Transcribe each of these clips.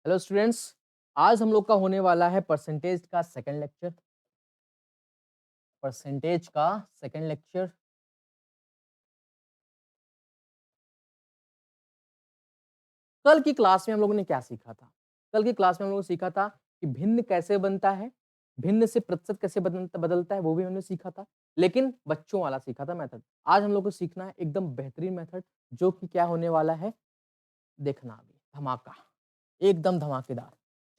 Hello students. आज हम लोग का होने वाला है परसेंटेज का सेकंड लेक्चर। परसेंटेज का सेकंड लेक्चर। कल की क्लास में हम लोगों ने क्या सीखा था? कल की क्लास में हम लोगों ने सीखा था कि भिन्न कैसे बनता है, भिन्न से प्रतिशत कैसे बदलता है, वो भी हमने सीखा था। लेकिन बच्चों वाला सीखा था मेथड। आज हम लोग को सीखना है एकदम बेहतरीन मेथड, जो कि क्या होने वाला है, देखना अभी धमाका, एकदम धमाकेदार।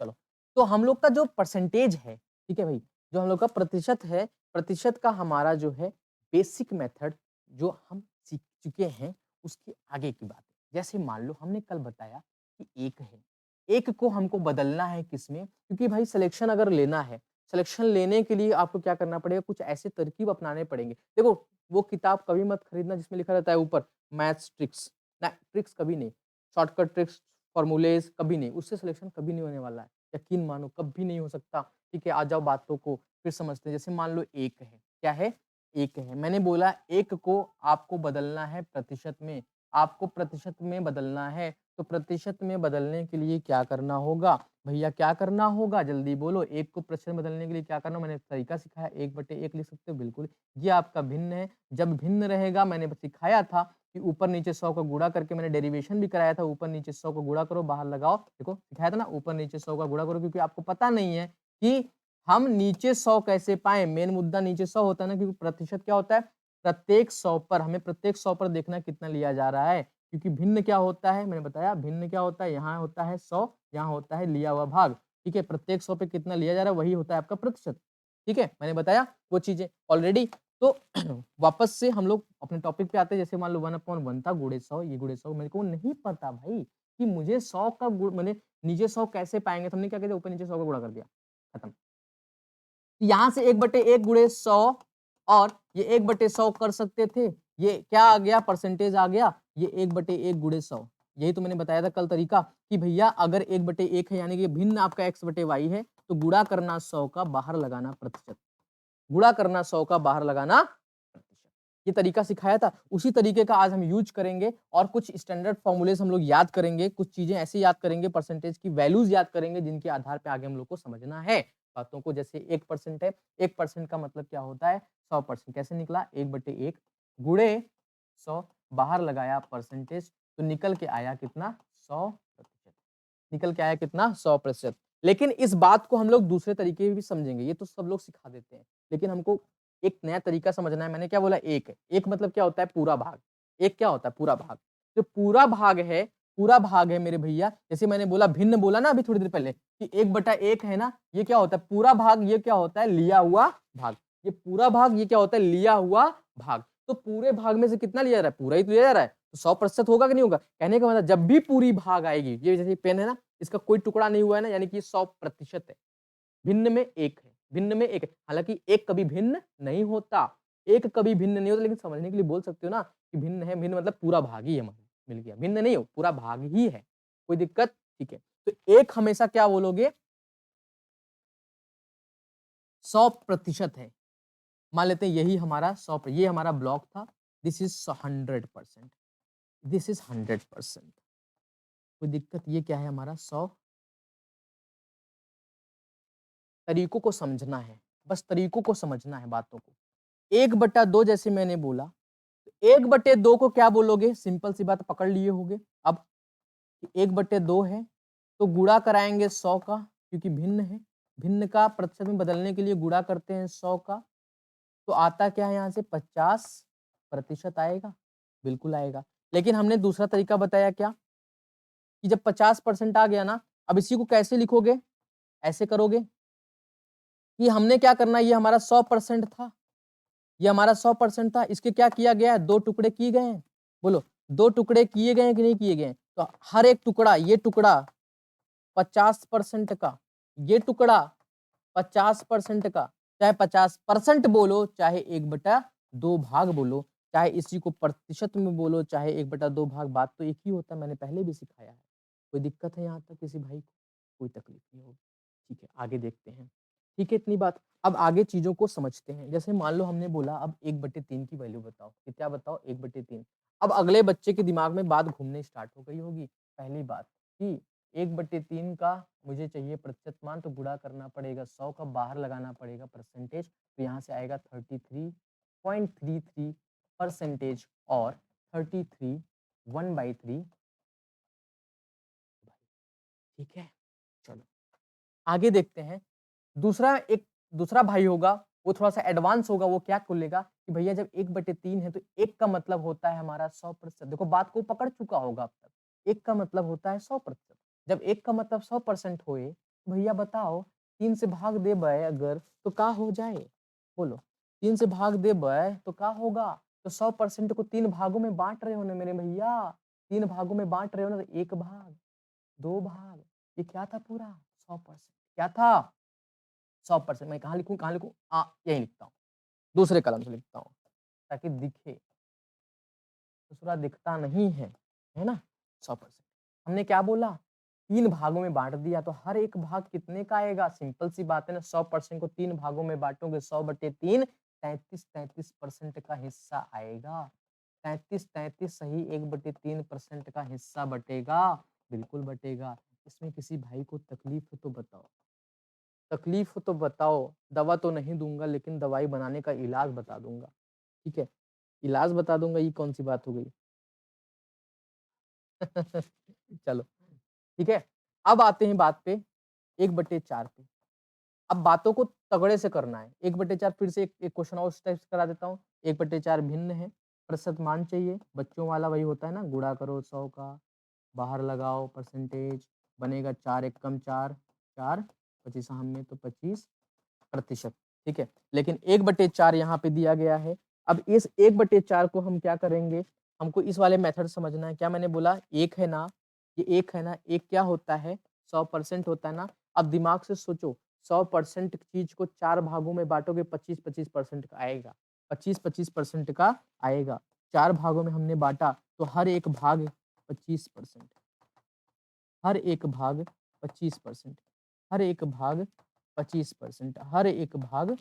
चलो, तो हम लोग का जो परसेंटेज है, ठीक है भाई, जो हम लोग का प्रतिशत है, प्रतिशत का हमारा जो है बेसिक मेथड जो हम सीख चुके हैं, उसके आगे की बात है। जैसे मान लो हमने कल बताया कि एक है, एक को हमको बदलना है किसमें, क्योंकि भाई सिलेक्शन अगर लेना है, सिलेक्शन लेने के लिए आपको क्या करना पड़ेगा, कुछ ऐसे तरकीब अपनाने पड़ेंगे। देखो, वो किताब कभी मत खरीदना जिसमें लिखा रहता है ऊपर मैथ्स ट्रिक्स, ना ट्रिक्स कभी नहीं, शॉर्टकट ट्रिक्स, फॉर्मूलेज कभी नहीं, उससे सिलेक्शन कभी नहीं होने वाला है। यकीन मानो कभी नहीं हो सकता। ठीक है, आ जाओ बातों को फिर समझते हैं। जैसे मान लो एक है, क्या है, एक है, मैंने बोला एक को आपको बदलना है प्रतिशत में, आपको प्रतिशत में बदलना है, तो प्रतिशत में बदलने के लिए क्या करना होगा भैया, क्या करना होगा, जल्दी बोलो। एक को प्रतिशत में बदलने के लिए क्या करना, मैंने तरीका सिखाया, 1/1 लिख सकते हो, बिल्कुल। ये आपका भिन्न है। जब भिन्न रहेगा, मैंने सिखाया था कि ऊपर नीचे 100 का गुणा करके, मैंने डेरिवेशन भी कराया था, ऊपर नीचे 100 को गुणा करो, बाहर लगाओ। देखो सिखाया था ना, ऊपर नीचे 100 का गुणा करो, क्योंकि आपको पता नहीं है कि हम नीचे 100 कैसे पाएँ। मेन मुद्दा नीचे 100 होता है ना, क्योंकि प्रतिशत क्या होता है, प्रत्येक 100 पर हमें प्रत्येक 100 पर देखना कितना लिया जा रहा है, क्योंकि भिन्न क्या होता है, मैंने बताया भिन्न क्या होता है, यहाँ होता है 100, यहाँ होता है लिया हुआ भाग। ठीक है, प्रत्येक 100 पे कितना लिया जा रहा है, वही होता है आपका प्रतिशत। ठीक है, मैंने बताया वो चीजें ऑलरेडी। तो वापस से हम लोग अपने टॉपिक पे आते हैं। जैसे मान लो 1/1 था, गुणे 100, ये गुणे 100 मेरे को नहीं पता भाई कि मुझे 100 का गुण, मैंने नीचे 100 कैसे पाएंगे, तो हमने क्या किया, ऊपर नीचे 100 का गुणा कर दिया, खत्म। यहाँ से 1/1 गुणे 100 और ये 1/100 कर सकते थे। ये क्या आ गया, परसेंटेज आ गया, ये 1/1 गुणे 100। यही तो मैंने बताया था कल तरीका कि भैया अगर 1/1 है, यानी कि भिन्न आपका x/y है, तो गुणा करना 100 का, बाहर लगाना प्रतिशत, गुणा करना 100 का, बाहर लगाना प्रतिशत। ये तरीका सिखाया था, उसी तरीके का आज हम यूज करेंगे, और कुछ स्टैंडर्ड फॉर्मूलेस हम लोग याद करेंगे, कुछ चीजें ऐसी याद करेंगे, परसेंटेज की वैल्यूज याद करेंगे, जिनके आधार पे आगे हम लोग को समझना है बातों को। जैसे 1% है, 1% का मतलब क्या होता है, 100%। कैसे निकला, 1/1 गुणे 100, बाहर लगाया परसेंटेज, तो निकल के आया कितना, 100%। निकल के आया कितना, 100%। लेकिन इस बात को हम लोग दूसरे तरीके भी समझेंगे, ये तो सब लोग सिखा देते हैं, लेकिन हमको एक नया तरीका समझना है। मैंने क्या बोला, एक है, एक मतलब क्या होता है, पूरा भाग। एक क्या होता है, पूरा भाग। जो पूरा भाग है, पूरा भाग है मेरे भैया। जैसे मैंने बोला भिन्न, बोला ना अभी थोड़ी देर पहले कि 1/1 है ना, ये क्या होता है, पूरा भाग। ये क्या होता है, लिया हुआ भाग। ये पूरा भाग, ये क्या होता है, लिया हुआ भाग। तो पूरे भाग में से कितना लिया जा रहा है, पूरा ही तो लिया जा रहा है, तो 100% होगा कि नहीं होगा। कहने का मतलब जब भी पूरी भाग आएगी, ये जैसे पेन है ना, इसका कोई टुकड़ा नहीं हुआ है ना, यानी कि 100% है। भिन्न में एक है, भिन्न में एक है। हालांकि एक कभी भिन्न नहीं होता, एक कभी भिन्न नहीं होता, लेकिन समझने के लिए बोल सकते हो ना कि भिन्न है, भिन्न मतलब पूरा भाग ही है, मतलब मिल गया, भिन्न नहीं हो, पूरा भाग ही है, कोई दिक्कत। ठीक है, तो एक हमेशा क्या बोलोगे, 100% है। मान लेते हैं यही हमारा 100, ये हमारा ब्लॉक था, दिस इज 100%, दिस इज 100%। कोई दिक्कत, ये क्या है हमारा 100। तरीकों को समझना है, बस तरीकों को समझना है बातों को। 1/2 जैसे मैंने बोला, 1/2 को क्या बोलोगे, सिंपल सी बात पकड़ लिए होगे। अब 1/2 है, तो गुणा कराएंगे 100 का, क्योंकि भिन्न है, भिन्न का प्रतिशत में बदलने के लिए गुणा करते हैं 100 का, तो आता क्या है, यहाँ से 50% आएगा, बिल्कुल आएगा। लेकिन हमने दूसरा तरीका बताया क्या, कि जब 50% आ गया ना, अब इसी को कैसे लिखोगे, ऐसे करोगे कि हमने क्या करना है, ये हमारा 100% था, ये हमारा 100% था, इसके क्या किया गया है, 2 टुकड़े किए गए हैं। बोलो, 2 टुकड़े किए गए हैं कि नहीं किए गए हैं। तो हर एक टुकड़ा, ये टुकड़ा 50% का, ये टुकड़ा 50% का, चाहे 50% बोलो, चाहे 1/2 भाग बोलो, चाहे इसी को प्रतिशत में बोलो, चाहे 1/2 भाग, बात तो एक ही होता है, मैंने पहले भी सिखाया है। कोई दिक्कत है यहाँ तक किसी भाई को, कोई तकलीफ नहीं होगी। ठीक है, आगे देखते हैं। ठीक है, इतनी बात। अब आगे चीजों को समझते हैं। जैसे मान लो हमने बोला अब 1/3 की वैल्यू बताओ, कि क्या बताओ, 1/3। अब अगले बच्चे के दिमाग में बात घूमने स्टार्ट हो गई होगी। पहली बात कि 1/3 का मुझे चाहिए प्रतिशत मान, तो गुणा करना पड़ेगा 100 का, बाहर लगाना पड़ेगा परसेंटेज, तो यहाँ से आएगा 33.33 परसेंटेज और 33 1/3। ठीक है, चलो आगे देखते हैं। दूसरा भाई होगा, वो थोड़ा-सा एडवांस होगा, वो क्या खोलेगा कि भैया जब 1/3 है तो 1 का मतलब होता है हमारा 100%। देखो बात को पकड़ चुका होगा अब तक। 1 का मतलब होता है 100%। जब 1 का मतलब 100% होए, तो भैया बताओ 3 से भाग देबै अगर तो का हो जाए? बोलो, 3 से भाग देबै तो का होगा? तो 100% को 3 भागों में बाँट रहे हो ना मेरे भैया, 3 भागों में बाँट रहे हो ना, तो 1 भाग, 2 भाग, ये क्या था पूरा? 100%। क्या था? 100%। मैं कहाँ लिखूँ? यहीं लिखता हूँ। दूसरे कलम से लिखता हूँ, ताकि दिखे। दूसरा दिखता नहीं है ना? 100%। हमने क्या बोला? 3 भागों में बाँट दिया, तो हर एक भाग कितने का आएगा? सिंपल सी बात है ना, 100% को 3 भागों में बाँटोगे, 100/3 33% का हिस्सा आएगा। 33 सही 1/3% का हिस्सा बटेगा, बिल्कुल बटेगा। इसमें किसी भाई को तकलीफ हो तो बताओ? तकलीफ हो तो बताओ, दवा तो नहीं दूँगा लेकिन दवाई बनाने का इलाज बता दूँगा, ठीक है? इलाज बता दूँगा, ये कौन-सी बात हो गई? चलो, ठीक है? अब आते हैं बात पे 1/4 पे। अब बातों को तगड़े से करना है। 1/4 फिर से एक क्वेश्चन और उस टाइप से करा देता हूँ। 1/4 भिन्न है, प्रतिशत मान चाहिए, बच्चों वाला वही होता है ना, गुणा करो 100 का, बाहर लगाओ परसेंटेज, बनेगा 4 एकम 4, 4 25 में तो 25%, ठीक है? लेकिन 1/4 यहाँ पे दिया गया है। अब इस 1/4 को हम क्या करेंगे? हमको इस वाले मेथड समझना है। क्या मैंने बोला? 1 है ना, ये 1 है ना, 1 क्या होता है? 100% होता है ना? अब दिमाग से सोचो, 100% चीज़ को 4 भागों में बाँटोगे, 25-25% का आएगा। 25-25% का आएगा। 4 भागों में हमने बाँटा, तो हर एक भाग 25%, हर एक भाग 25%, हर एक भाग 25%, हर एक भाग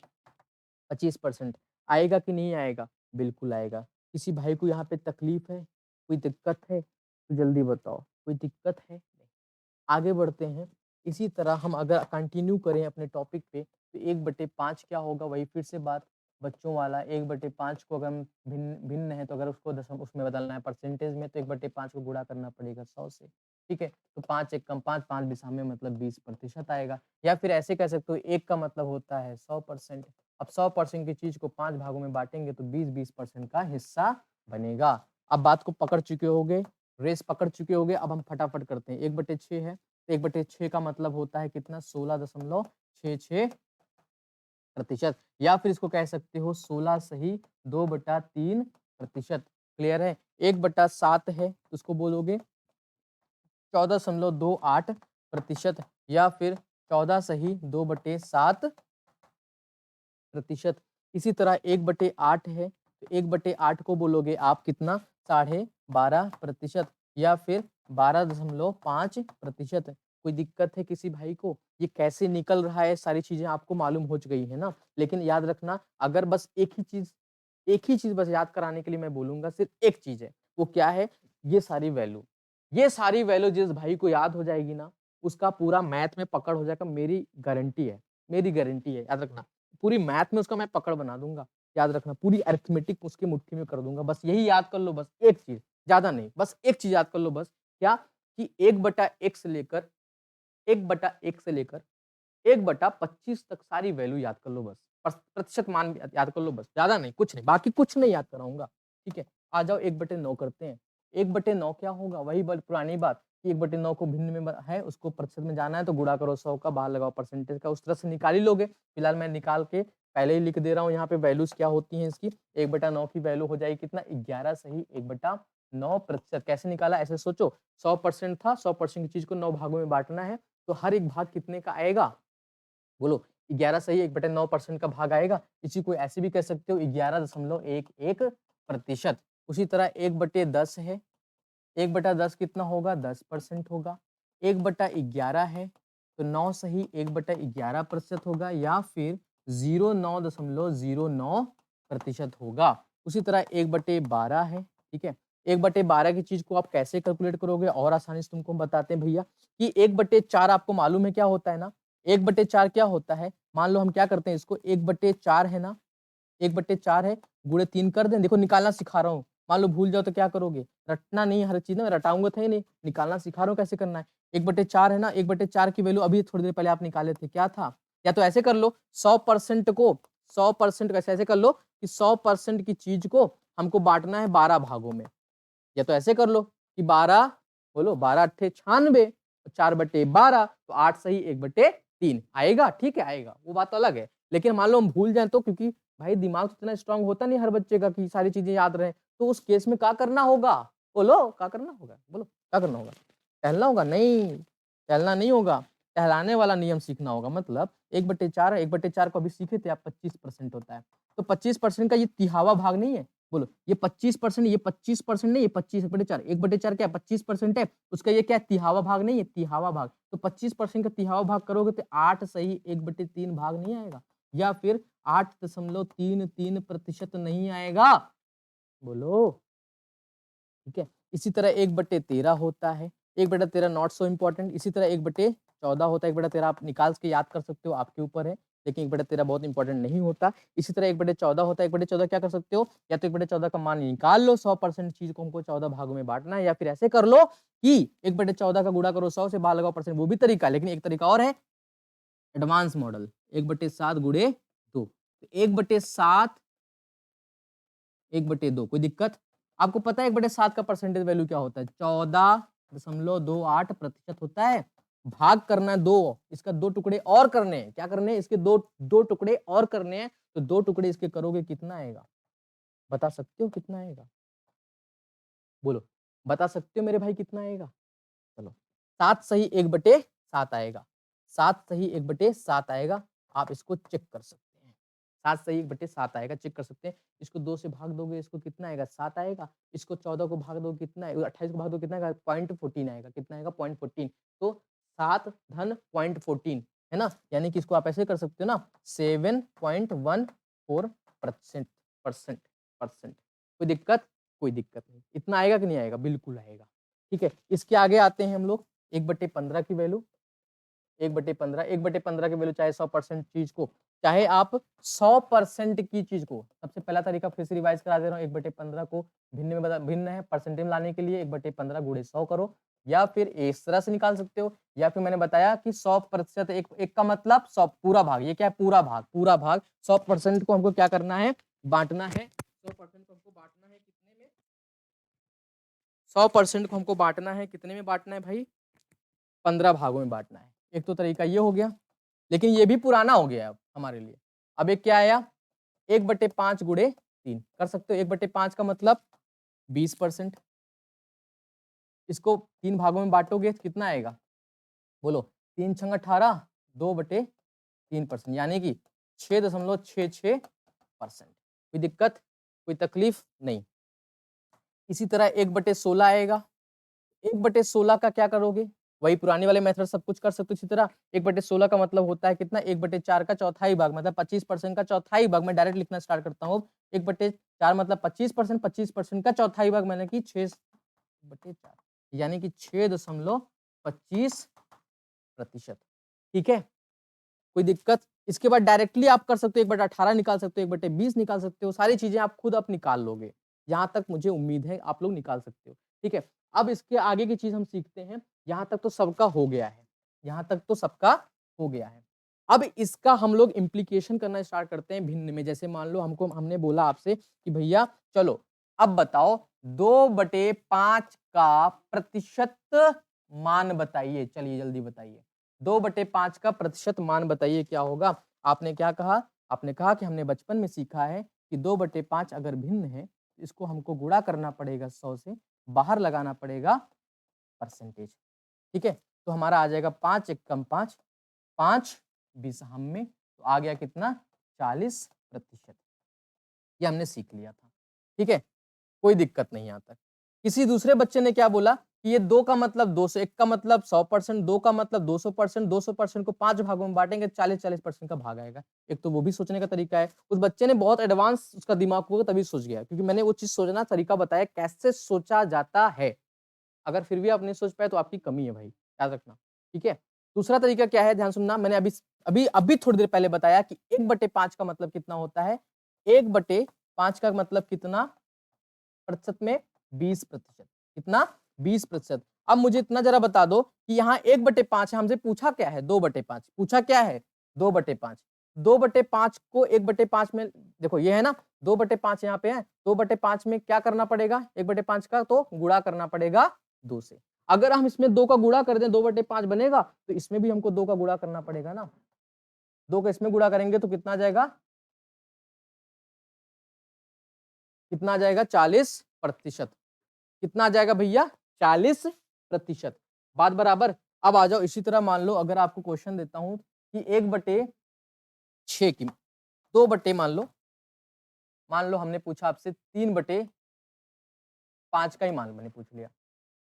25% आएगा कि नहीं आएगा? बिल्कुल आएगा। किसी भाई को यहाँ पे तकलीफ है? कोई दिक्कत है? तो जल्दी बताओ, कोई दिक्कत है? नहीं। आगे बढ़ते हैं। इसी तरह हम अगर कंटिन्यू करें अपने टॉपिक पे, तो 1/5 क्या होगा? वही फिर से बात बच्चों वाला, 1/5 को अगर हम भिन्न भिन्न है, तो अगर उसको दशम उसमें बदलना है परसेंटेज में, तो 1/5 को गुणा करना पड़ेगा 100 से, ठीक है? तो 5 एकम 5, 5 दिशा में मतलब 20% आएगा। या फिर ऐसे कह सकते हो, 1 का मतलब होता है 100%। अब 100% की चीज़ को 5 भागों में बाँटेंगे, तो 20-20% का हिस्सा बनेगा। अब बात को पकड़ चुके होंगे, रेस पकड़ चुके होंगे, अब हम फटाफट करते हैं। 1/6 है, तो 1/6 का मतलब होता है कितना? 16.66%, या फिर इसको कह सकते हो 16 सही 2/3%। क्लियर है? 1/7 है, तो उसको बोलोगे 14.28%, या फिर 14 सही 2/7%। इसी तरह 1/8 है, तो 1/8 को बोलोगे आप कितना? 12.5%, या फिर 12.5%। कोई दिक्कत है किसी भाई को? ये कैसे निकल रहा है, सारी चीज़ें आपको मालूम हो गई है ना? लेकिन याद रखना, अगर बस एक ही चीज़ बस याद कराने के लिए मैं बोलूँगा, सिर्फ़ एक चीज़ है, वो क्या है? ये सारी वैल्यू। ये सारी वैल्यू जिस भाई को याद हो जाएगी ना, उसका पूरा मैथ में पकड़ हो जाएगा, मेरी गारंटी है, याद रखना। पूरी मैथ में उसका मैं पकड़ बना दूँगा, याद रखना। पूरी अरिथमेटिक उसकी मुट्ठी में कर दूँगा। बस यही याद कर लो, बस एक चीज़, ज़्यादा नहीं, बस एक चीज़ याद कर लो बस, क्या? कि 1/1 से लेकर 1/1 से लेकर 1/25 तक सारी वैल्यू याद कर लो बस। प्रतिशत मान याद कर लो बस, ज़्यादा नहीं, कुछ नहीं, बाकी कुछ नहीं याद कराऊँगा, ठीक है? आ जाओ 1/9 करते हैं। 1/9 क्या होगा? वही पुरानी बात कि 1/9 को भिन्न में है, उसको प्रतिशत में जाना है, तो गुणा करो 100 का, बाहर लगाओ परसेंटेज का, उस तरह से निकाल ही लोगे। फिलहाल मैं निकाल के पहले ही लिख दे रहा हूँ यहाँ पे वैल्यूज़ क्या होती हैं इसकी। 1/9 की वैल्यू हो जाएगी कितना? 11 सही 1/9%। कैसे निकाला? ऐसे सोचो, 100% था, 100% की चीज़ को 9 भागों में बाँटना है, तो हर एक भाग कितने का आएगा? बोलो, 11 सही 1/9% का भाग आएगा। इसी को ऐसे भी कह सकते हो 11.11%। उसी तरह 1/10 है, 1/10 कितना होगा? 10% होगा। 1/11 है, तो 9 सही 1/11% होगा, या फिर 09.09% होगा। उसी तरह 1/12 है, ठीक है? 1/12 की चीज को आप कैसे कैलकुलेट करोगे और आसानी से तुमको हम बताते हैं भैया कि 1/4 आपको मालूम है क्या होता है ना। 1/4 क्या होता है, मान लो हम क्या करते हैं इसको 1/4 है ना, 1/4 है, गुणे 3 कर दें। देखो निकालना सिखा रहा हूँ, मान लो भूल जाओ तो क्या करोगे, रटना नहीं है हर चीज ना, मैं रटाऊंगा तो ही नहीं, निकालना सिखा रहा हूँ कैसे करना है। 1/4 है ना, 1/4 की वैल्यू अभी थोड़ी देर पहले आप निकाले थे, क्या था, या तो ऐसे कर लो 100% को 100% कैसे ऐसे कर लो कि 100% की चीज को हमको बांटना है 12 भागों में, या तो ऐसे कर लो कि 12 बोलो 12 अट्ठे 96, 4/12 तो 8 सही 1/3 आएगा, ठीक है आएगा, वो बात तो अलग है। लेकिन मान लो हम भूल जाए तो, क्योंकि भाई दिमाग तो इतना स्ट्रांग होता नहीं हर बच्चे का कि सारी चीजें याद रहे, तो उस केस में क्या करना होगा, बोलो क्या करना होगा, बोलो क्या करना होगा, टहलना होगा, नहीं टहलना नहीं होगा, टहलाने वाला नियम सीखना होगा। मतलब 1/4 है, 1/4 को अभी सीखे थे आप, 25% होता है, तो 25% का ये तिहावा भाग नहीं है, बोलो ये 25%, ये 25% नहीं, ये 25/4, 1/4 क्या 25% है, उसका ये क्या तिहावा भाग नहीं है, तिहावा भाग, तो 25% का तिहावा भाग करोगे तो 8 सही 1/3 भाग नहीं आएगा, या फिर 8.33% नहीं आएगा, बोलो ठीक है। इसी तरह 1/13 होता है, 1/13 नॉट सो इम्पोर्टेंट, इसी तरह 1/14 होता है, 1/13 आप निकाल के याद कर सकते हो, आपके ऊपर है, लेकिन 1/13 बहुत इंपॉर्टेंट नहीं होता। इसी तरह 1/14 होता है, 1/14 क्या कर सकते हो, या तो 1/14 का मान निकाल लो, 100% चीज को हमको 14 भागों में बांटना है, या फिर ऐसे कर लो कि 1/14 का गुणा करो 100 से, बाहर लगाओ परसेंट, वो भी तरीका है, लेकिन एक तरीका और है एडवांस मॉडल, 1/7 गुणे 2, 1/7 1/2, कोई दिक्कत, आपको पता है 1/7 का परसेंटेज वैल्यू क्या होता है, 14.28% होता है, भाग करना है 2, इसका 2 टुकड़े और करने हैं, क्या करने हैं, इसके दो टुकड़े और करने हैं, तो 2 टुकड़े इसके करोगे कितना आएगा, बता सकते हो कितना आएगा, बोलो बता सकते हो मेरे भाई कितना आएगा, चलो 7 सही 1/7 आएगा, 7 सही 1/7 आएगा, आप इसको चेक कर सकते हैं, 7 सही 1/7 आएगा, चेक कर सकते हैं, इसको 2 से भाग दोगे इसको कितना आएगा, 7 आएगा, इसको 14 को भाग दोगे कितना आएगा, 28 को भाग दोगे कितना आएगा, 0.14 आएगा, कितना आएगा 0.14, तो 7 धन 0.14 है ना, यानी कि इसको आप ऐसे कर सकते हो ना 7.14%, परसेंट परसेंट, कोई दिक्कत, कोई दिक्कत नहीं, इतना आएगा कि नहीं आएगा, बिल्कुल आएगा, ठीक है। इसके आगे आते हैं हम लोग 1/15 की वैल्यू, 1/15, 1/15 की वैल्यू, चाहे 100% चीज को, चाहे आप 100% की चीज को, सबसे पहला तरीका फिर से रिवाइज करा दे रहा हूँ, 1/15 को भिन्न में भिन्न है परसेंटेज में लाने के लिए 1/15 गुणे 100 करो, या फिर इस तरह से निकाल सकते हो, या फिर मैंने बताया कि 100%, एक का मतलब 100 पूरा भाग, ये क्या है पूरा भाग, पूरा भाग 100% को हमको क्या करना है, बांटना है, 100% को हमको बांटना है कितने में, 100% को हमको बांटना है कितने में बांटना है भाई, 15 भागों में बांटना है। एक तो तरीका ये हो गया, लेकिन ये भी पुराना हो गया अब हमारे लिए। अब एक क्या आया, 1/5 गुणे 3 कर सकते हो, 1/5 का मतलब 20%, इसको 3 भागों में बांटोगे तो कितना आएगा, बोलो 3 छंग 18, 2/3%, यानी कि 6.66%, कोई दिक्कत, कोई तकलीफ नहीं। इसी तरह 1/16 आएगा, 1/16 का क्या करोगे, वही पुराने वाले मेथड सब कुछ कर सकते हो। इसी तरह 1/16 का मतलब होता है कितना, 1/4 का चौथाई भाग, मतलब 25% का चौथाई भाग, मैं डायरेक्ट लिखना स्टार्ट करता हूँ, 1/4 मतलब 25%, 25% का चौथाई भाग मैंने कि 6/4, यानी कि 6.25%, ठीक है, कोई दिक्कत। इसके बाद डायरेक्टली आप कर सकते हो, 1/18 निकाल सकते हो, 1/20 निकाल सकते हो, सारी चीजें आप खुद आप निकाल लोगे, यहाँ तक मुझे उम्मीद है आप लोग निकाल सकते हो, ठीक है। अब इसके आगे की चीज हम सीखते हैं, यहाँ तक तो सबका हो गया है, यहाँ तक तो सबका हो गया है। अब इसका हम लोग इम्प्लीकेशन करना स्टार्ट करते हैं भिन्न में, जैसे मान लो हमने बोला आपसे कि भैया चलो अब बताओ 2/5 का प्रतिशत मान बताइए, चलिए जल्दी बताइए, 2/5 का प्रतिशत मान बताइए क्या होगा। आपने क्या कहा, आपने कहा कि हमने बचपन में सीखा है कि 2/5 अगर भिन्न है, इसको हमको गुणा करना पड़ेगा 100 से, बाहर लगाना पड़ेगा परसेंटेज, ठीक है। तो हमारा आ जाएगा 5 एकम 5, 5 20 हम में, तो आ गया कितना 40%, ये हमने सीख लिया था, ठीक है, कोई दिक्कत नहीं यहाँ तक। किसी दूसरे बच्चे ने क्या बोला कि ये 2 का मतलब 200, 1 का मतलब 100%, 2 का मतलब 200%, 200% को 5 भागों में बाँटेंगे 40-40% का भाग आएगा। एक तो वो भी सोचने का तरीका है। उस बच्चे ने बहुत एडवांस उसका दिमाग हुआ तभी सोच गया, क्योंकि मैंने वो चीज़ सोचना तरीका बताया कैसे सोचा जाता है। अगर फिर भी आप नहीं सोच पाए तो आपकी कमी है भाई, याद रखना, ठीक है? दूसरा तरीका क्या है, ध्यान सुनना, मैंने अभी थोड़ी देर पहले बताया कि 1/5 का मतलब कितना होता है? 1/5 का मतलब कितना प्रतिशत में? 20%। कितना? 20%। अब मुझे इतना ज़रा बता दो कि यहाँ 1/5 है, हमसे पूछा क्या है? 2/5 पूछा क्या है? 2/5 2/5 को 1/5 में देखो ये है ना, 2/5 यहाँ पे है, 2/5 में क्या करना पड़ेगा? 1/5 का तो गुणा करना पड़ेगा 2 से। अगर हम इसमें 2 का गुणा कर दें 2/5 बनेगा, तो इसमें भी हमको 2 का गुणा करना पड़ेगा ना। 2 का इसमें गुणा करेंगे तो कितना आ जाएगा? कितना आ जाएगा? 40%। कितना आ जाएगा भैया? 40%। बात बराबर? अब आ जाओ इसी तरह मान लो अगर आपको क्वेश्चन देता हूँ कि 1/6 की 2 बटे मान लो हमने पूछा आपसे 3/5 का ही मान मैंने पूछ लिया।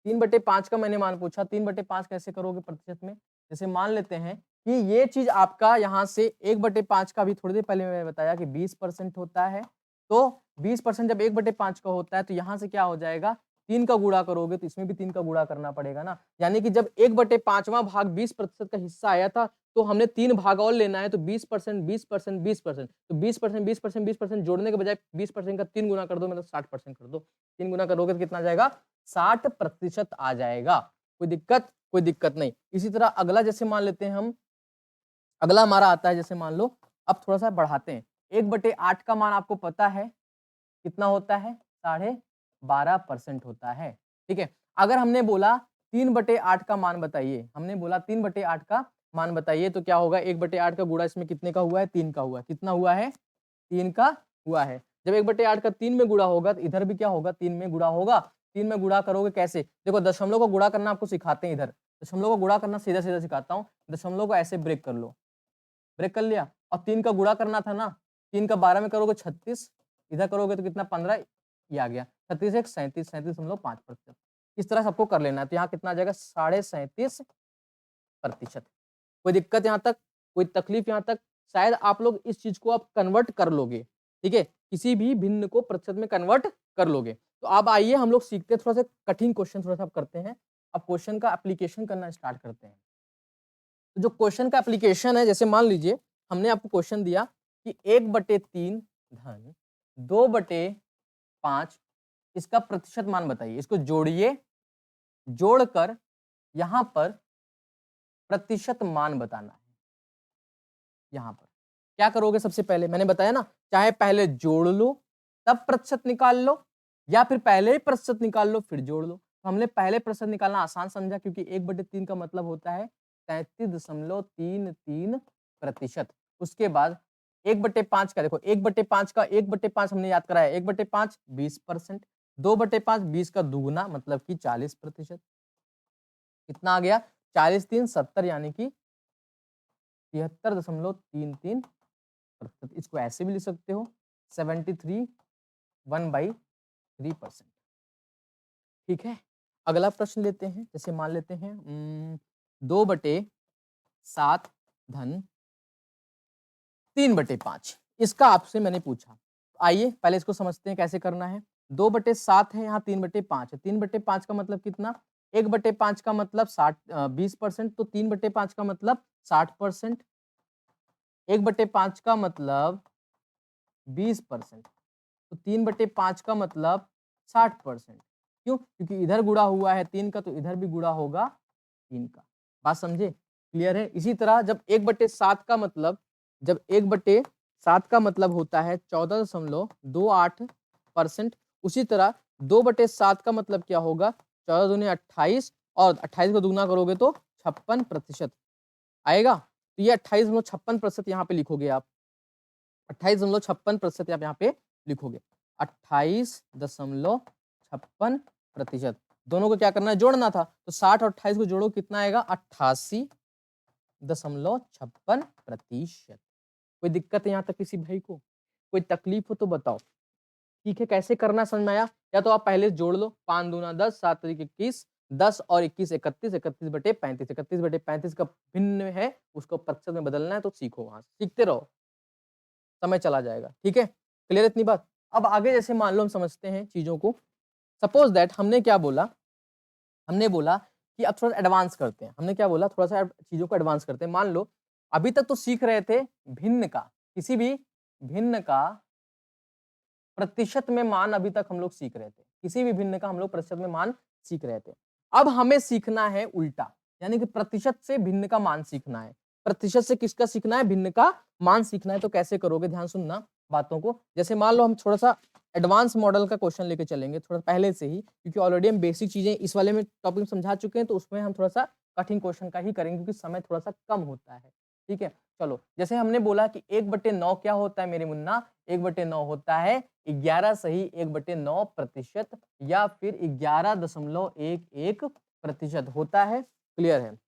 3/5 का मैंने मान पूछा, 3/5 कैसे करोगे प्रतिशत में? जैसे मान लेते हैं कि ये चीज़ आपका यहाँ से 1/5 का अभी थोड़ी देर पहले मैंने बताया कि 20% होता है। तो 20% जब 1/5 का होता है तो यहाँ से क्या हो जाएगा? 3 का गुणा करोगे तो इसमें भी 3 का गुणा करना पड़ेगा ना। यानी कि जब 1/5वां भाग 20% का हिस्सा आया था तो हमने 3 भाग और लेना है तो 20%, 20%, 20%। तो 20%, 20%, 20% जोड़ने के बजाय 20% का 3 गुना कर दो, मतलब 60% कर दो। 3 गुना करोगे तो कितना आ जाएगा? 60% आ जाएगा। कोई दिक्कत? कोई दिक्कत नहीं। इसी तरह अगला जैसे मान लेते हैं हम, अगला हमारा आता है जैसे मान लो, अब थोड़ा-सा बढ़ाते हैं। 1/8 का मान आपको पता है कितना होता है? 12.5% होता है, ठीक है? अगर हमने बोला 3/8 का मान बताइए, हमने बोला 3/8 का मान बताइए तो क्या होगा? 1/8 का गुणा इसमें कितने का हुआ है? 3 का हुआ है। कितना हुआ है? 3 का हुआ है। जब 1/8 का 3 में गुणा होगा तो इधर भी क्या होगा? 3 में गुणा होगा। 3 में गुणा करोगे कैसे? देखो दशमलव को गुणा करना आपको सिखाते हैं इधर। दशमलव को गुणा करना सीधा-सीधा सिखाता हूँ। दशमलव को ऐसे ब्रेक कर लो। ब्रेक कर लिया और 3 का गुणा करना था ना, 3 का 12 में करोगे 36, इधर करोगे तो कितना 15, ये आ गया 36 एक 37, 37.5%। इस तरह सबको कर लेना है तो यहाँ कितना आ जाएगा? 37.5%। कोई दिक्कत यहाँ तक? कोई तकलीफ यहाँ तक? शायद आप लोग इस चीज को आप कन्वर्ट कर लोगे, ठीक है? किसी भी भिन्न को प्रतिशत में कन्वर्ट कर लोगे। तो अब आइए हम लोग सीखते हैं, थोड़ा सा कठिन क्वेश्चन थोड़ा सा करते हैं। अब क्वेश्चन का एप्लीकेशन करना स्टार्ट करते हैं। तो जो क्वेश्चन का एप्लीकेशन है, जैसे मान लीजिए हमने आपको क्वेश्चन दिया कि 1/3 धन 2/5 इसका प्रतिशत मान बताइए। इसको जोड़िए, जोड़कर यहाँ पर प्रतिशत मान बताना है। यहाँ पर क्या करोगे? सबसे पहले मैंने बताया ना, चाहे पहले जोड़ लो तब प्रतिशत निकाल लो, या फिर पहले ही प्रतिशत निकाल लो फिर जोड़ लो। तो हमने पहले प्रतिशत निकालना आसान समझा क्योंकि 1/3 का मतलब होता है 33.33%। उसके बाद 1/5 का देखो, 1/5 का 1/5 हमने याद कराया, 1/5 20%, 2/5 20 का दुगुना मतलब कि 40%। कितना आ गया? 40 3 70 यानी कि 73.33%। इसको ऐसे भी लिख सकते हो 73 1/3%। ठीक है, अगला प्रश्न लेते हैं। जैसे मान लेते हैं 2/7 धन 3/5 इसका आपसे मैंने पूछा। आइए पहले इसको समझते हैं कैसे करना है। 2/7 है, यहाँ 3/5 है। 3/5 का मतलब कितना? 1/5 का मतलब 20%, तो 3/5 का मतलब 60%। 1/5 का मतलब 20%, तो 3/5 का मतलब 60%। क्यों? क्योंकि इधर गुणा हुआ है 3 का तो इधर भी गुणा होगा 3 का। बात समझे? क्लियर है? इसी तरह जब 1/7 का मतलब, जब 1/7 का मतलब होता है 14.28%, उसी तरह 2/7 का मतलब क्या होगा? 14 दूनी 28 और 28 को दुगना करोगे तो 56% आएगा। तो ये 28.56% यहाँ पे लिखोगे आप। 28.56% आप यहाँ पे लिखोगे। 28.56%। दोनों को क्या करना है? जोड़ना था। तो 60 और 28 को जोड़ो, कितना आएगा? 88.56%। कोई दिक्कत है यहाँ तक किसी भाई को? कोई तकलीफ हो तो बताओ। ठीक है, कैसे करना समझ में आया? या तो आप पहले जोड़ लो, 5 दूना 10, 7 तरीके 21, 10 और 21 31, 31/35, 31/35 का भिन्न है, उसको प्रतिशत में बदलना है तो सीखो वहाँ से, सीखते रहो, समय चला जाएगा, ठीक है? क्लियर है इतनी बात? अब आगे जैसे मान लो हम समझते हैं चीज़ों को, सपोज़ दैट हमने क्या बोला? हमने बोला कि अब थोड़ा एडवांस करते हैं। हमने क्या बोला? थोड़ा-सा चीज़ों को एडवांस करते हैं। मान लो अभी तक तो सीख रहे थे भिन्न का, किसी भी भिन्न का प्रतिशत में मान अभी तक हम लोग सीख रहे थे। किसी भी भिन्न का हम लोग प्रतिशत में मान सीख रहे थे। अब हमें सीखना है उल्टा, यानी कि प्रतिशत से भिन्न का मान सीखना है। प्रतिशत से किसका सीखना है? भिन्न का मान सीखना है, तो कैसे करोगे? ध्यान सुनना बातों को। जैसे मान लो हम थोड़ा-सा एडवांस मॉडल का क्वेश्चन लेके चलेंगे थोड़ा पहले से ही, क्योंकि ऑलरेडी हम बेसिक चीज़ें इस वाले में टॉपिक में समझा चुके हैं, तो उसमें हम थोड़ा-सा कठिन क्वेश्चन का ही करेंगे क्योंकि समय थोड़ा-सा कम होता है। ठीक है? चलो, जैसे हमने बोला कि 1/9 क्या होता है मेरे मुन्ना? 1/9 होता है 11 सही 1/9% या फिर 11.11% होता है, क्लियर है?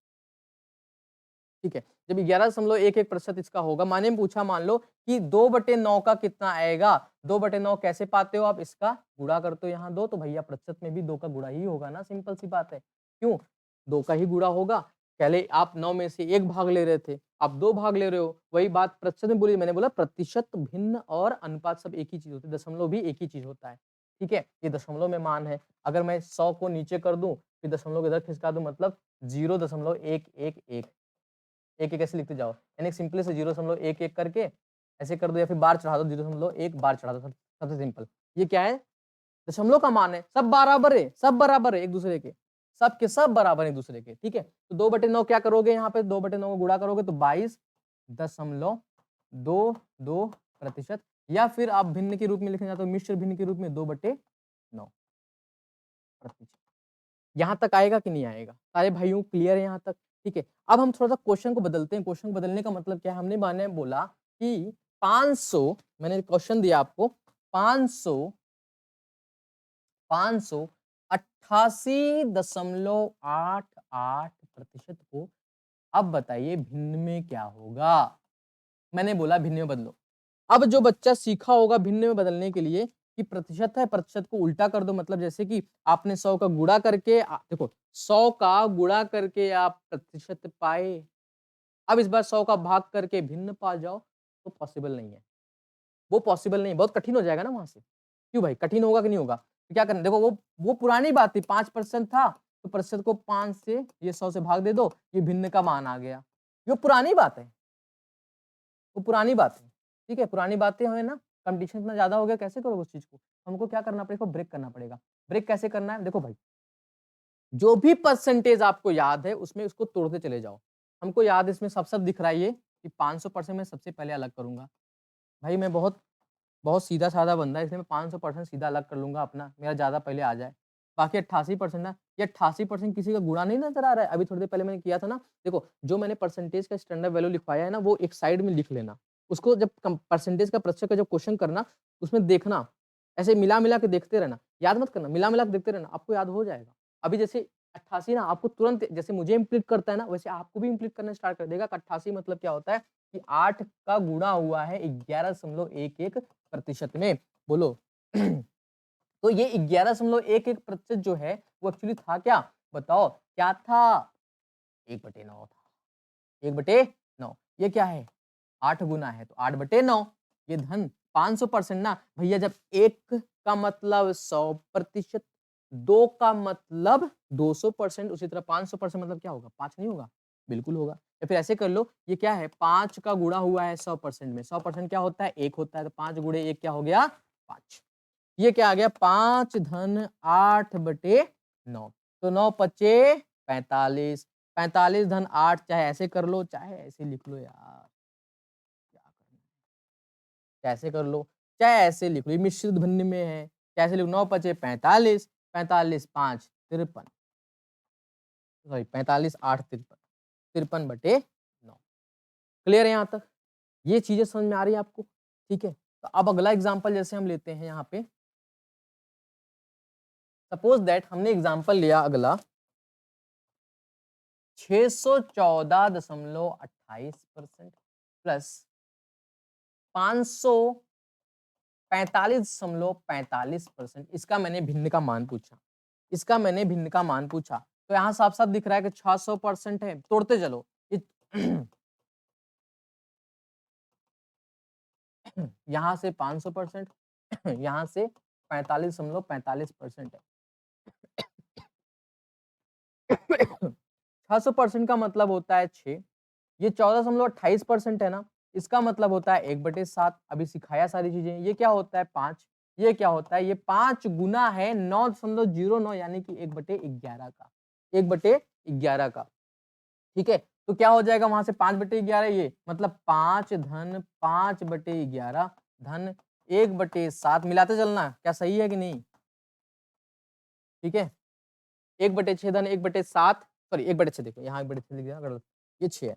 ठीक है, जब 11.11% इसका होगा, माने पूछा मान लो कि 2/9 का कितना आएगा? 2/9 कैसे पाते हो आप? इसका गुणा करते हो यहाँ 2 तो भैया प्रतिशत में भी 2 का गुणा ही होगा ना, सिंपल सी बात है। क्यों? 2 का ही गुणा होगा। पहले आप 9 में से 1 भाग ले रहे थे, आप 2 भाग ले रहे हो, वही बात प्रतिशत में बोली, मैंने बोला प्रतिशत, भिन्न और अनुपात सब एक ही चीज़ होती है, दशमलव भी एक ही चीज़ होता है, ठीक है? ये दशमलव में मान है, अगर मैं 100 को नीचे कर दूँ, फिर दशमलव इधर खिसका दूँ मतलब 0.111 एक-एक ऐसे लिखते जाओ, यानी सिंपली से 0.11 करके ऐसे कर दो या फिर बार चढ़ा दो 0.1 बार चढ़ा दो सबसे सिंपल। ये क्या है? दशमलव का मान है, सब बराबर है एक-दूसरे के। सब के सब बराबर है एक-दूसरे के, ठीक है? तो 2/9 क्या करोगे यहाँ पे 2/9 को गुणा करोगे तो 22.22% या फिर आप भिन्न के रूप में लिखना चाहते हो मिश्र भिन्न के रूप में 2/9 प्रतिशत। यहाँ तक आएगा कि नहीं आएगा? सारे भाइयों क्लियर है यहाँ तक? ठीक है। अब हम थोड़ा-सा क्वेश्चन को बदलते हैं। क्वेश्चन को बदलने का मतलब क्या है? हमने माने बोला कि 500 मैंने क्वेश्चन दिया आपको 500 588.88% को अब बताइए भिन्न में क्या होगा? मैंने बोला भिन्न में बदलो। अब जो बच्चा सीखा होगा भिन्न में बदलने के लिए कि प्रतिशत है, प्रतिशत को उल्टा कर दो मतलब जैसे कि आपने 100 का गुणा करके देखो 100 का गुणा करके आप प्रतिशत पाए। अब इस बार 100 का भाग करके भिन्न पा जाओ, तो पॉसिबल नहीं है। वो पॉसिबल नहीं है, बहुत कठिन हो जाएगा ना वहाँ से। क्यों भाई कठिन होगा कि नहीं होगा? तो क्या करना देखो वो पुरानी बात थी 5% था, तो प्रतिशत को 5 से ये 100 से भाग दे दो, ये भिन्न का मान आ गया। ये पुरानी बात है। वो पुरानी बात है, ठीक है? पुरानी बातें हमें ना कॉम्पिटिशन इतना ज़्यादा हो गया कैसे करोगे उस चीज़ को? हमको क्या करना पड़ेगा? ब्रेक करना पड़ेगा। ब्रेक कैसे करना है? देखो भाई, जो भी परसेंटेज आपको याद है उसमें उसको तोड़ते चले जाओ। हमको याद है इसमें सब दिख रहा है ये कि 500% मैं सबसे पहले अलग करूँगा। भाई मैं बहुत बहुत सीधा-साधा बंदा है इसलिए मैं 500% सीधा अलग कर लूँगा अपना, मेरा ज़्यादा पहले आ जाए। बाकी 88% ना, ये 88% किसी का गुणा नहीं नज़र आ रहा है? अभी थोड़ी देर पहले मैंने किया था ना, देखो जो मैंने परसेंटेज का स्टैंडर्ड वैल्यू लिखवाया है ना, वो एक साइड में लिख लेना। उसको जब कम परसेंटेज का प्रतिशत का जब क्वेश्चन करना, उसमें देखना, ऐसे मिला-मिला के देखते रहना, याद मत करना, मिला-मिला के देखते रहना, आपको याद हो जाएगा। अभी जैसे 88 ना आपको तुरंत जैसे मुझे इम्प्लीट करता है ना, वैसे आपको भी इम्प्लीट करना स्टार्ट कर देगा कि 88 मतलब क्या होता है कि 8 का गुणा हुआ है 11.11% में, बोलो। तो ये 11.11% जो है, वो एक्चुअली था क्या? बताओ, क्या था? 1/9 था। 1/9 ये क्या है? 8 गुना है, तो 8/9 ये धन 500% ना, भैया जब 1 का मतलब 100%, 2 का मतलब 200%, उसी तरह 500% मतलब क्या होगा? 5 नहीं होगा? बिल्कुल होगा। या फिर ऐसे कर लो, ये क्या है? 5 का गुणा हुआ है 100% में, 100% क्या होता है? 1 होता है, तो 5 गुणे 1 क्या हो गया? 5। ये क्या आ गया? 5 धन 8/9 तो 9 पचे 45, 45 धन 8 चाहे ऐसे कर लो, चाहे ऐसे लिख लो यार। क्या करना है? चाहे ऐसे कर लो, चाहे ऐसे लिख लो, ये मिश्रित भिन्न में है। चाहे ऐसे लिखो 9 पचे 45, 45 5 53 सॉरी 45 8 53, 53/9 क्लियर है यहाँ तक? ये चीज़ें समझ में आ रही है आपको? ठीक है? तो अब अगला एग्ज़ाम्पल जैसे हम लेते हैं यहाँ पे, सपोज़ दैट हमने एग्ज़ाम्पल लिया अगला 614.28% प्लस 545.45% इसका मैंने भिन्न का मान पूछा। इसका मैंने भिन्न का मान पूछा। तो यहाँ साफ-साफ दिख रहा है कि 600% है, तोड़ते चलो। यहाँ से 500%, यहाँ से 45.45% है। 600% का मतलब होता है 6, ये 14.28% है ना, इसका मतलब होता है 1/7। अभी सिखाया सारी चीज़ें। ये क्या होता है 5, ये क्या होता है, ये 5 गुना है 9.09 यानी कि 1/11 का, 1/11 का, ठीक है? तो क्या हो जाएगा वहाँ से 5/11 ये, मतलब 5 धन 5/11 धन 1/7 मिलाते चलना, क्या सही है कि नहीं? ठीक है? 1/6 धन 1/7 सॉरी 1/6 देखो यहाँ 1/6 लिख दिया गलत, ये 6 है।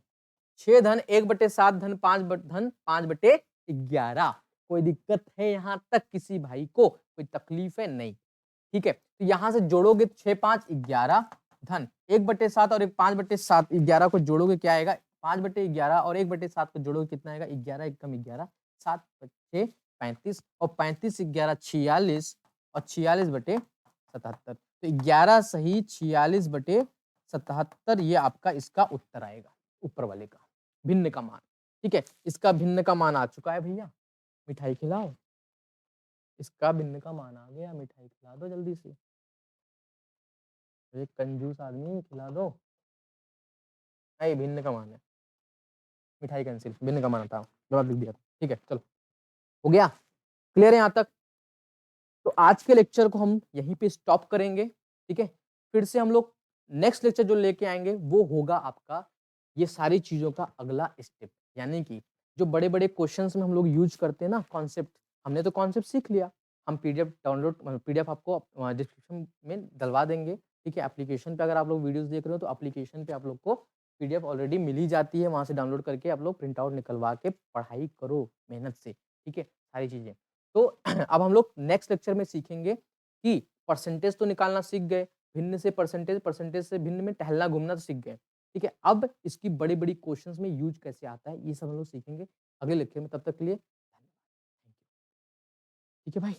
6 धन 1/7 धन 5/11 कोई दिक्कत है यहाँ तक किसी भाई को? कोई तकलीफ है? नहीं। ठीक है? तो यहाँ से जोड़ोगे 6 5 11 धन 1/7 और एक 5/7 11 को जोड़ोगे क्या आएगा? 5/11 और 1/7 को जोड़ोगे कितना आएगा? 11 एक कम 11 7 5 35 और 35 11 46 और 46/77 तो 11 सही 46/77 ये आपका इसका उत्तर आएगा, ऊपर वाले का, भिन्न का मान। ठीक है? इसका भिन्न का मान आ चुका है भैया, मिठाई खिलाओ। इसका भिन्न का मान आ गया, मिठाई खिला दो जल्दी से। एक कंजूस आदमी है, खिला दो। नहीं, भिन्न का मान है। मिठाई कैंसिल, भिन्न का मान था, जवाब लिख दिया था। ठीक है, चलो, हो गया? क्लियर है यहाँ तक? तो आज के लेक्चर को हम यहीं पे स्टॉप करेंगे, ठीक है? फिर से हम लोग नेक्स्ट लेक्चर जो लेके आएँगे, वो होगा आपका ये सारी चीज़ों का अगला स्टेप। यानी कि जो बड़े-बड़े क्वेश्चंस में हम लोग यूज़ करते हैं ना कॉन्सेप्ट, हमने तो कॉन्सेप्ट सीख लिया। हम पीडीएफ डाउनलोड पीडीएफ आपको डिस्क्रिप्शन में डलवा देंगे, ठीक है? एप्लीकेशन पे अगर आप लोग वीडियोज़ देख रहे हो, तो एप्लीकेशन पे आप लोग को पीडीएफ ऑलरेडी मिल ही जाती है, वहाँ से डाउनलोड करके आप लोग प्रिंट आउट निकलवा के पढ़ाई करो मेहनत से, ठीक है? सारी चीज़ें। तो अब हम लोग नेक्स्ट लेक्चर में सीखेंगे कि परसेंटेज तो निकालना सीख गए, भिन्न से परसेंटेज, परसेंटेज से भिन्न में टहलना घूमना तो सीख गए, ठीक है? अब इसकी बड़ी-बड़ी क्वेश्चंस में यूज़ कैसे आता है, ये सब हम लोग सीखेंगे अगले लेक्चर में। तब तक के लिए धन्यवाद। ठीक है भाई?